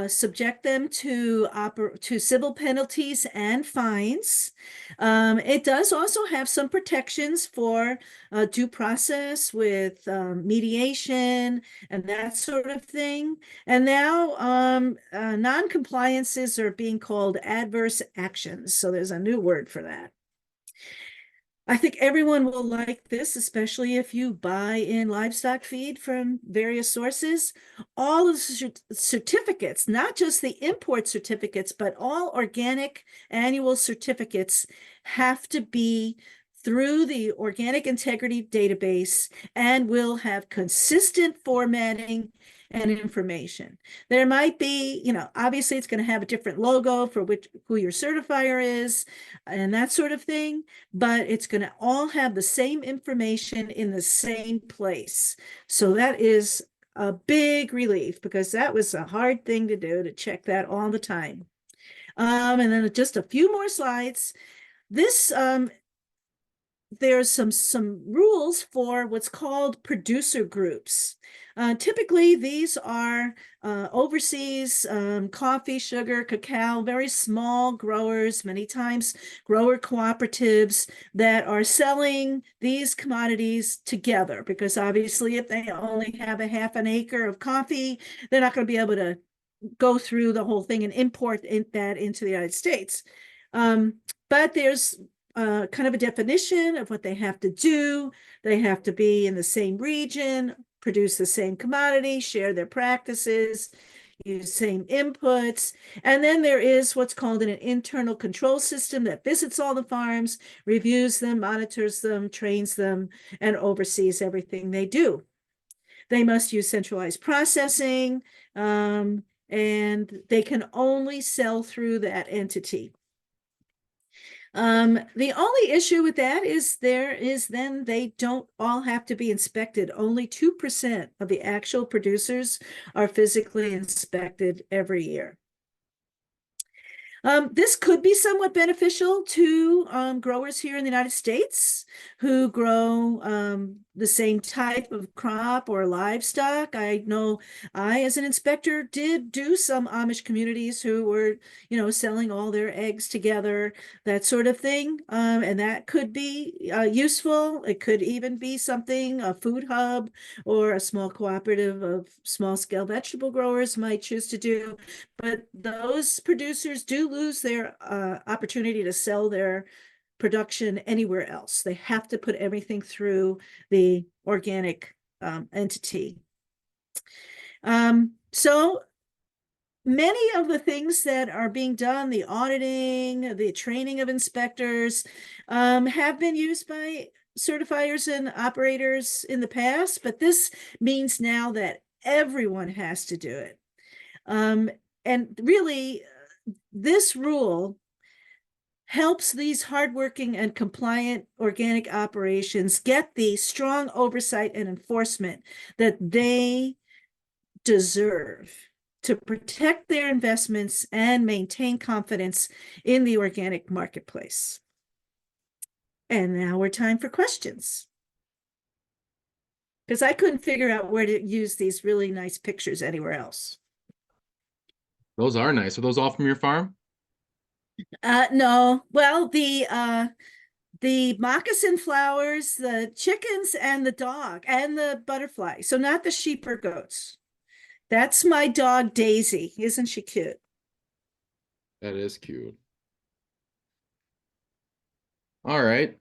subject them to civil penalties and fines. It does also have some protections for due process with mediation and that sort of thing. And now non-compliances are being called adverse actions. So there's a new word for that. I think everyone will like this, especially if you buy in livestock feed from various sources. All of the certificates, not just the import certificates, but all organic annual certificates have to be through the organic integrity database and will have consistent formatting and information. There might be, obviously it's going to have a different logo for who your certifier is and that sort of thing, but it's going to all have the same information in the same place. So that is a big relief, because that was a hard thing to do, to check that all the time. And then just a few more slides. This there's some rules for what's called producer groups. Typically, these are overseas coffee, sugar, cacao, very small growers, many times grower cooperatives that are selling these commodities together, because obviously if they only have a half an acre of coffee, they're not going to be able to go through the whole thing and import that into the United States. But there's kind of a definition of what they have to do. They have to be in the same region, produce the same commodity, share their practices, use same inputs. And then there is what's called an internal control system that visits all the farms, reviews them, monitors them, trains them, and oversees everything they do. They must use centralized processing, and they can only sell through that entity. The only issue with that is then they don't all have to be inspected. Only 2% of the actual producers are physically inspected every year. This could be somewhat beneficial to growers here in the United States who grow the same type of crop or livestock. I know I, as an inspector, did do some Amish communities who were, selling all their eggs together, that sort of thing. And that could be useful. It could even be something a food hub or a small cooperative of small-scale vegetable growers might choose to do. But those producers do lose their opportunity to sell their production anywhere else. They have to put everything through the organic entity. So many of the things that are being done, the auditing, the training of inspectors, have been used by certifiers and operators in the past, but this means now that everyone has to do it. And really, this rule helps these hardworking and compliant organic operations get the strong oversight and enforcement that they deserve to protect their investments and maintain confidence in the organic marketplace. And now we're time for questions, because I couldn't figure out where to use these really nice pictures anywhere else. Those are nice. Are those all from your farm? No. Well, the moccasin flowers, the chickens, and the dog, and the butterfly. So not the sheep or goats. That's my dog, Daisy. Isn't she cute? That is cute. All right.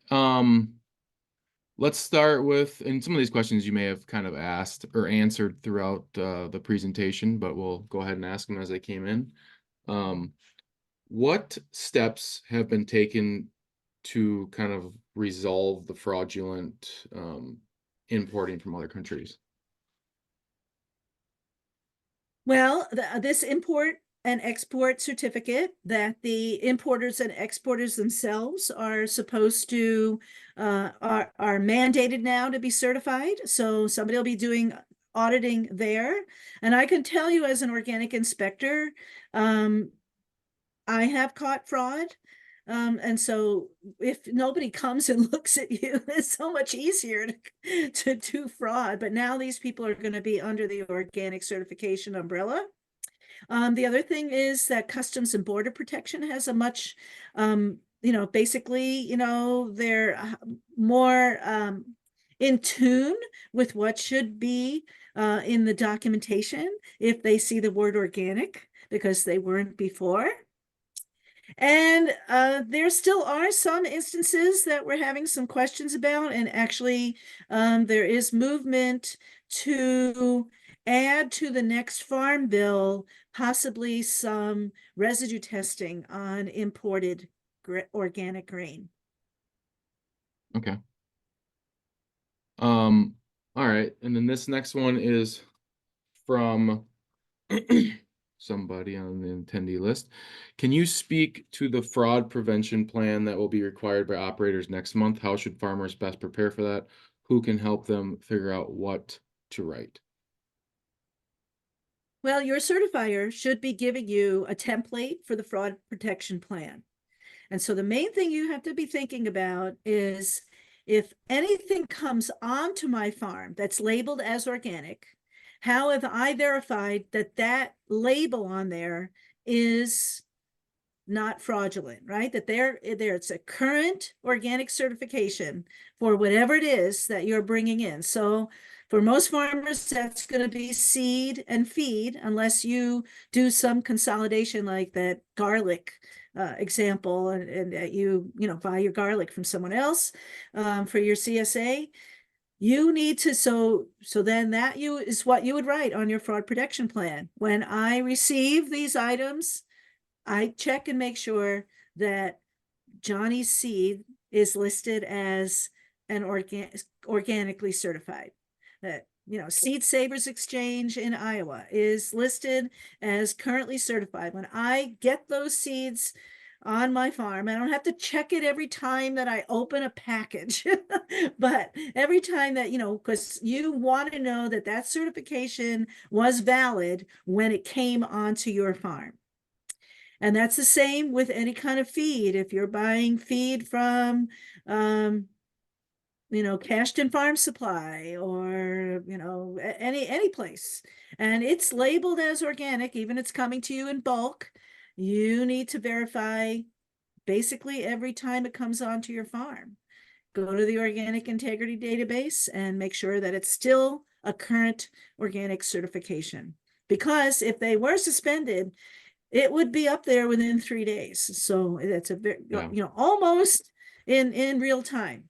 Let's start with, and some of these questions you may have kind of asked or answered throughout the presentation, but we'll go ahead and ask them as they came in. What steps have been taken to kind of resolve the fraudulent importing from other countries? Well, this import and export certificate that the importers and exporters themselves are supposed to are mandated now to be certified. So somebody will be doing auditing there. And I can tell you, as an organic inspector, I have caught fraud. And so if nobody comes and looks at you, it's so much easier to do fraud. But now these people are going to be under the organic certification umbrella. The other thing is that Customs and Border Protection has a much, basically, they're more in tune with what should be in the documentation if they see the word organic, because they weren't before. And there still are some instances that we're having some questions about, and actually there is movement to add to the next farm bill possibly some residue testing on imported organic grain. Okay. All right, and then this next one is from somebody on the attendee list. Can you speak to the fraud prevention plan that will be required by operators next month? How should farmers best prepare for that? Who can help them figure out what to write? Well, your certifier should be giving you a template for the fraud protection plan. And so the main thing you have to be thinking about is if anything comes onto my farm that's labeled as organic, how have I verified that that label on there is not fraudulent, right? That it's a current organic certification for whatever it is that you're bringing in. So for most farmers, that's going to be seed and feed, unless you do some consolidation like that garlic example, and that you buy your garlic from someone else for your CSA. You need to, so then that is what you would write on your fraud protection plan. When I receive these items, I check and make sure that Johnny's seed is listed as an organically certified. That, Seed Savers Exchange in Iowa is listed as currently certified. When I get those seeds on my farm, I don't have to check it every time that I open a package, but every time that, because you want to know that that certification was valid when it came onto your farm. And that's the same with any kind of feed. If you're buying feed from, Cashton Farm Supply, or, any place, and it's labeled as organic, even it's coming to you in bulk, you need to verify basically every time it comes onto your farm. Go to the Organic Integrity Database and make sure that it's still a current organic certification. Because if they were suspended, it would be up there within 3 days. So that's a very, almost in real time.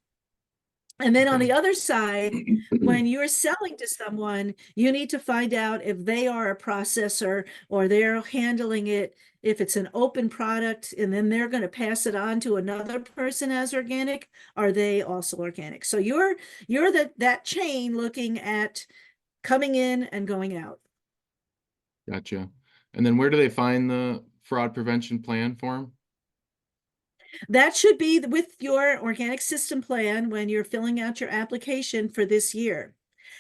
And then on the other side, when you're selling to someone, you need to find out if they are a processor or they're handling it. If it's an open product and then they're going to pass it on to another person as organic, are they also organic? So you're that chain looking at coming in and going out. Gotcha. And then where do they find the fraud prevention plan form? That should be with your organic system plan when you're filling out your application for this year.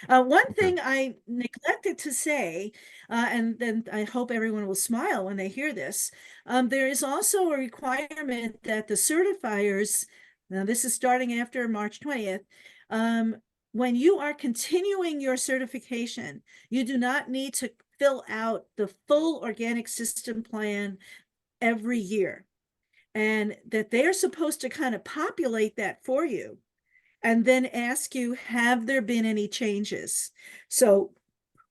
One thing I neglected to say, and then I hope everyone will smile when they hear this, there is also a requirement that the certifiers, now this is starting after March 20th, when you are continuing your certification, you do not need to fill out the full organic system plan every year. And that they're supposed to kind of populate that for you and then ask you, have there been any changes? So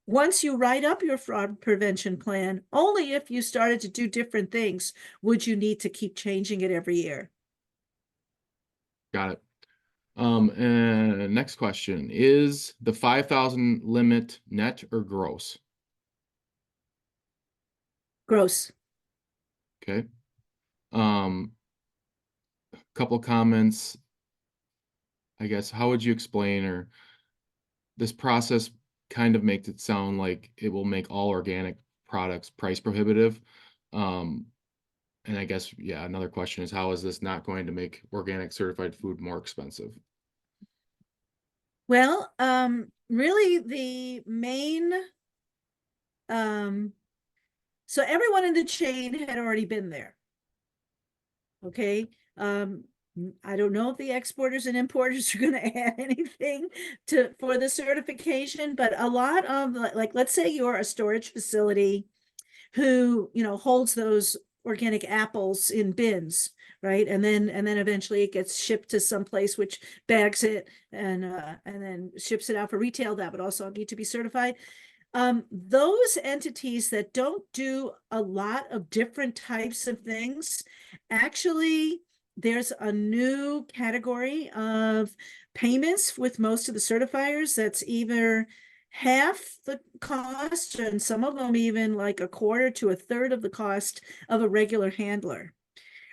once you write up your fraud prevention plan, only if you started to do different things would you need to keep changing it every year. Got it. And next question, is the 5,000 limit net or gross? Gross. Okay. Couple comments. I guess, how would you explain, or this process kind of makes it sound like it will make all organic products price prohibitive. And I guess, yeah, another question is, how is this not going to make organic certified food more expensive? Well, really the main, so everyone in the chain had already been there. Okay. I don't know if the exporters and importers are going to add anything for the certification, but a lot of, like, let's say you're a storage facility who, holds those organic apples in bins, right? And then eventually it gets shipped to some place which bags it and then ships it out for retail. That would also need to be certified. Those entities that don't do a lot of different types of things, actually, there's a new category of payments with most of the certifiers that's either half the cost, and some of them even like a quarter to a third of the cost of a regular handler.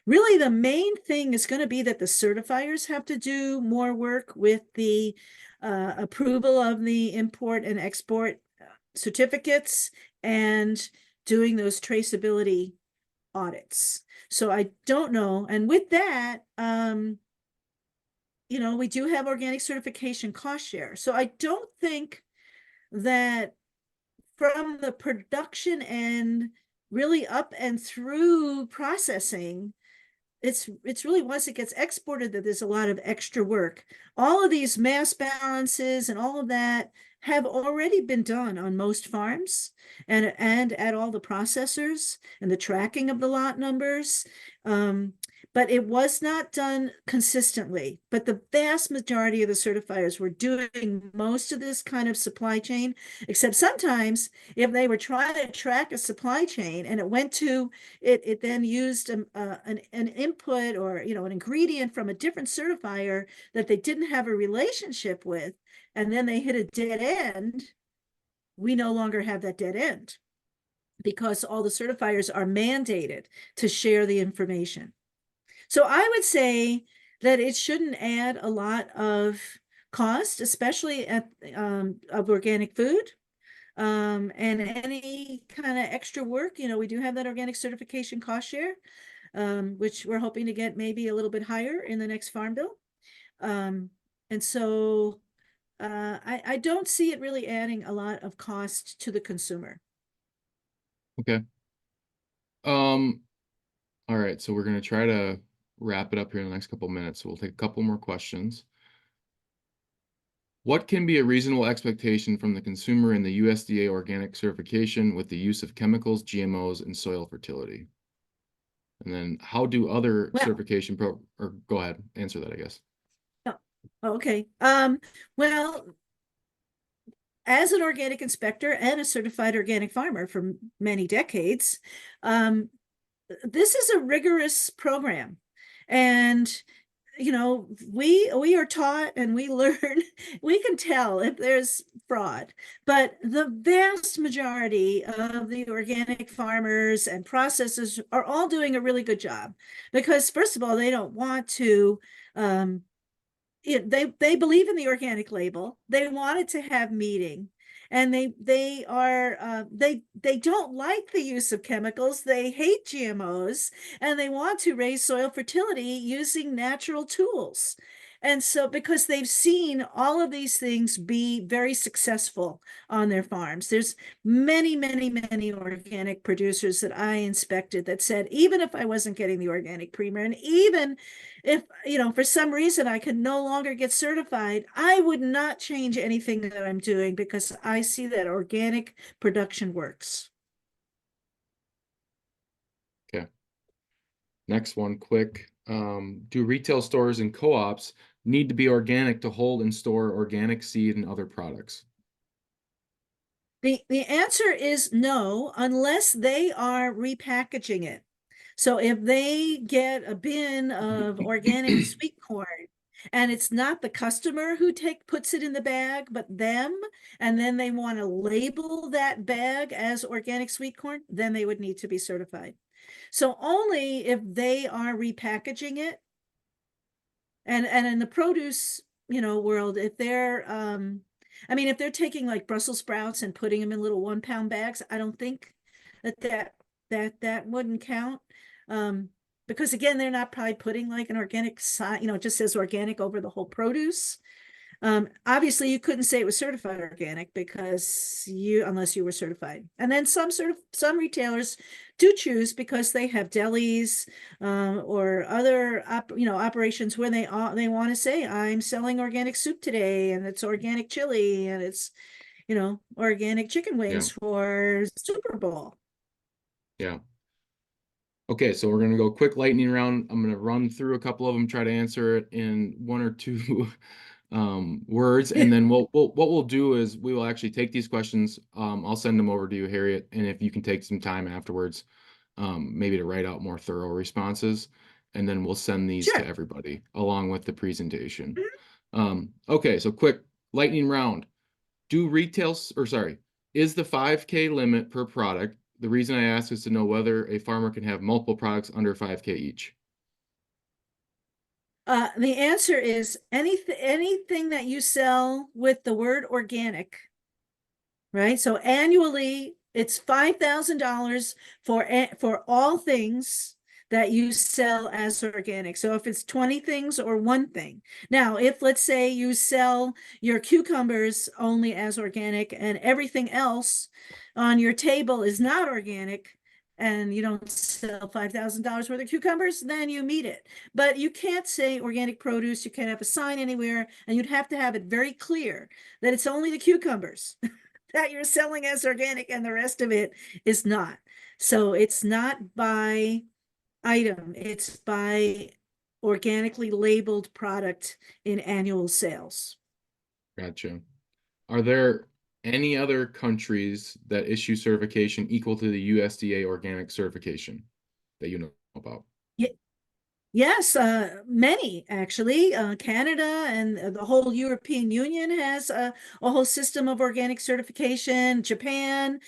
really the main thing is going to be that the certifiers have to do more work with the approval of the import and export certificates and doing those traceability audits. So I don't know. And with that, you know, we do have organic certification cost share. So I don't think that from the production end, really up and through processing, it's really once it gets exported that there's a lot of extra work. All of these mass balances and all of that have already been done on most farms and at all the processors and the tracking of the lot numbers. But it was not done consistently. But the vast majority of the certifiers were doing most of this kind of supply chain, except sometimes if they were trying to track a supply chain and it went to it then used an input or an ingredient from a different certifier that they didn't have a relationship with, and then they hit a dead end. We no longer have that dead end because all the certifiers are mandated to share the information. So I would say that it shouldn't add a lot of cost, especially at of organic food. And any kind of extra work, we do have that organic certification cost share, which we're hoping to get maybe a little bit higher in the next farm bill. And so I don't see it really adding a lot of cost to the consumer. Okay. All right, so we're going to try to wrap it up here in the next couple minutes. So we'll take a couple more questions. What can be a reasonable expectation from the consumer in the USDA organic certification with the use of chemicals, GMOs, and soil fertility? And then how do other certification or go ahead, answer that, I guess. Okay. Well, as an organic inspector and a certified organic farmer for many decades, this is a rigorous program. And we are taught and we learn, we can tell if there's fraud, but the vast majority of the organic farmers and processors are all doing a really good job because, first of all, they don't want to, they believe in the organic label. They want it to have meaning. And they don't like the use of chemicals. They hate GMOs, and they want to raise soil fertility using natural tools. And so, because they've seen all of these things be very successful on their farms, there's many, many, many organic producers that I inspected that said, even if I wasn't getting the organic premier, and even if, for some reason I could no longer get certified, I would not change anything that I'm doing because I see that organic production works. Okay. Next one, quick. Do retail stores and co-ops need to be organic to hold and store organic seed and other products? The answer is no, unless they are repackaging it. So if they get a bin of organic sweet corn and it's not the customer who puts it in the bag, but them, and then they want to label that bag as organic sweet corn, then they would need to be certified. So only if they are repackaging it. And in the produce, world, if they're if they're taking like Brussels sprouts and putting them in little 1 pound bags, I don't think that wouldn't count. Because again, they're not probably putting like an organic sign, it just says organic over the whole produce. Obviously you couldn't say it was certified organic because unless you were certified. And then some retailers do choose because they have delis or other operations where they want to say, I'm selling organic soup today and it's organic chili and it's organic chicken wings for Super Bowl. Yeah. Okay, so we're gonna go quick lightning round. I'm gonna run through a couple of them, try to answer it in 1 or 2 words, and then what we'll do is we will actually take these questions. I'll send them over to you, Harriet, and if you can take some time afterwards, maybe to write out more thorough responses, and then we'll send these to everybody along with the presentation. Okay, so quick lightning round. Is the 5K limit per product? The reason I ask is to know whether a farmer can have multiple products under 5K each. The answer is anything that you sell with the word organic, right? So annually, it's $5,000 for all things that you sell as organic. So if it's 20 things or one thing. Now, if let's say you sell your cucumbers only as organic and everything else on your table is not organic, and you don't sell $5,000 worth of cucumbers, then you meet it. But you can't say organic produce. You can't have a sign anywhere, and you'd have to have it very clear that it's only the cucumbers that you're selling as organic and the rest of it is not. So it's not by item, it's by organically labeled product in annual sales. Gotcha. Are there any other countries that issue certification equal to the USDA organic certification that you know about? Yes, many actually. Canada and the whole European Union has a whole system of organic certification. Japan,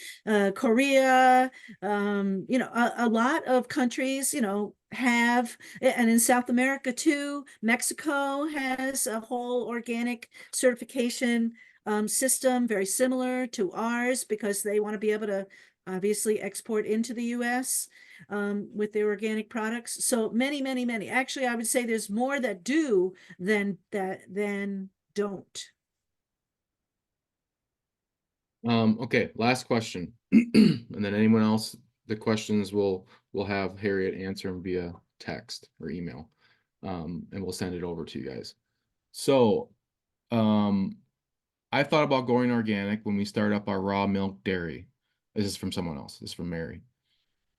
Korea, a lot of countries, have, and in South America too. Mexico has a whole organic certification system, very similar to ours, because they want to be able to obviously export into the U.S. With their organic products. So many, many, many. Actually, I would say there's more that do than don't. Okay, last question. And then anyone else, the questions we'll have Harriet answer them via text or email. And we'll send it over to you guys. So I thought about going organic when we start up our raw milk dairy. This is from someone else. This is from Mary.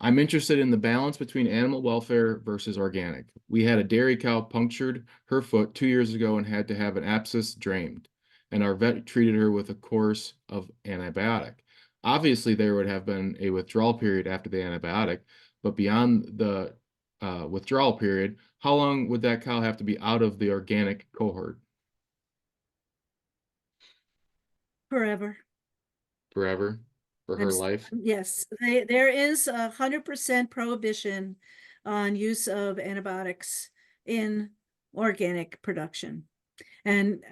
I'm interested in the balance between animal welfare versus organic. We had a dairy cow punctured her foot 2 years ago and had to have an abscess drained, and our vet treated her with a course of antibiotic. Obviously, there would have been a withdrawal period after the antibiotic, but beyond the withdrawal period, how long would that cow have to be out of the organic cohort? Forever. Forever? For her life? Yes, there is 100% prohibition on use of antibiotics in organic production. And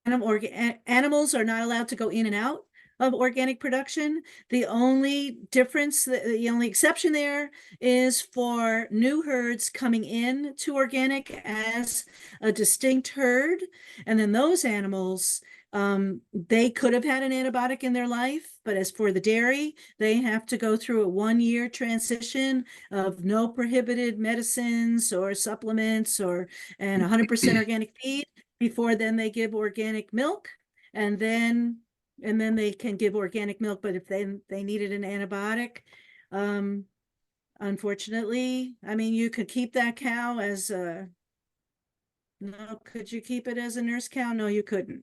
animals are not allowed to go in and out of organic production. The only difference, the only exception there is for new herds coming in to organic as a distinct herd. And then those animals, they could have had an antibiotic in their life, but as for the dairy, they have to go through a 1-year transition of no prohibited medicines or supplements and 100% organic feed before then they give organic milk, and then they can give organic milk. But if they needed an antibiotic, unfortunately, I mean, you could keep that cow as a no, could you keep it as a nurse cow? No, you couldn't.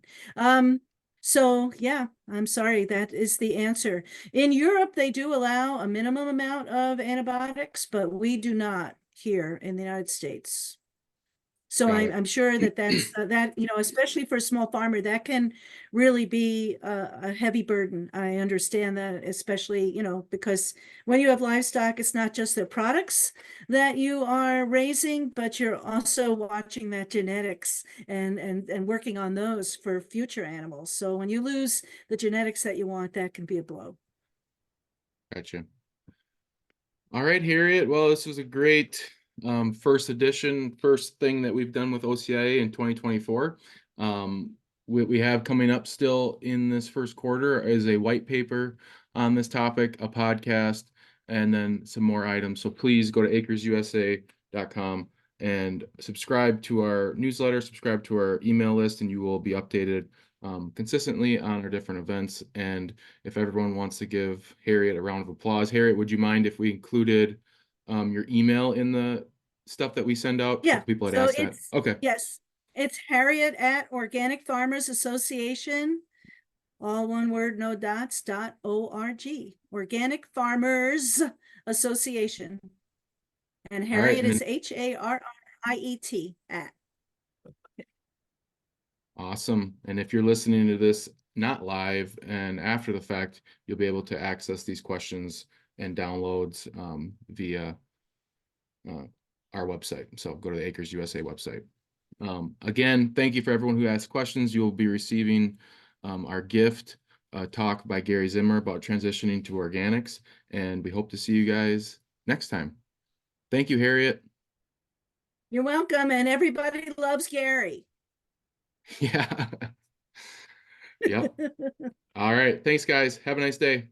So yeah, I'm sorry, that is the answer. In Europe, they do allow a minimum amount of antibiotics, but we do not here in the United States. So I'm sure that's especially for a small farmer, that can really be a heavy burden. I understand that, especially, because when you have livestock, it's not just the products that you are raising, but you're also watching that genetics and working on those for future animals. So when you lose the genetics that you want, that can be a blow. Gotcha. All right, Harriet. Well, this was a great first thing that we've done with OCIA in 2024. We have coming up still in this first quarter is a white paper on this topic, a podcast, and then some more items. So please go to acresusa.com and subscribe to our newsletter, subscribe to our email list, and you will be updated consistently on our different events. And if everyone wants to give Harriet a round of applause, Harriet, would you mind if we included your email in the stuff that we send out? Yeah. People had So asked that. Okay. Yes, it's Harriet at Organic Farmers Association, all one word, no dots, .org. Organic Farmers Association. And Harriet is HARRIET at. Awesome. And if you're listening to this not live and after the fact, you'll be able to access these questions and downloads via our website. So go to the Acres USA website. Again, thank you for everyone who asked questions. You will be receiving our gift talk by Gary Zimmer about transitioning to organics, and we hope to see you guys next time. Thank you, Harriet. You're welcome, and everybody loves Gary. Yeah. Yep. All right. Thanks, guys. Have a nice day.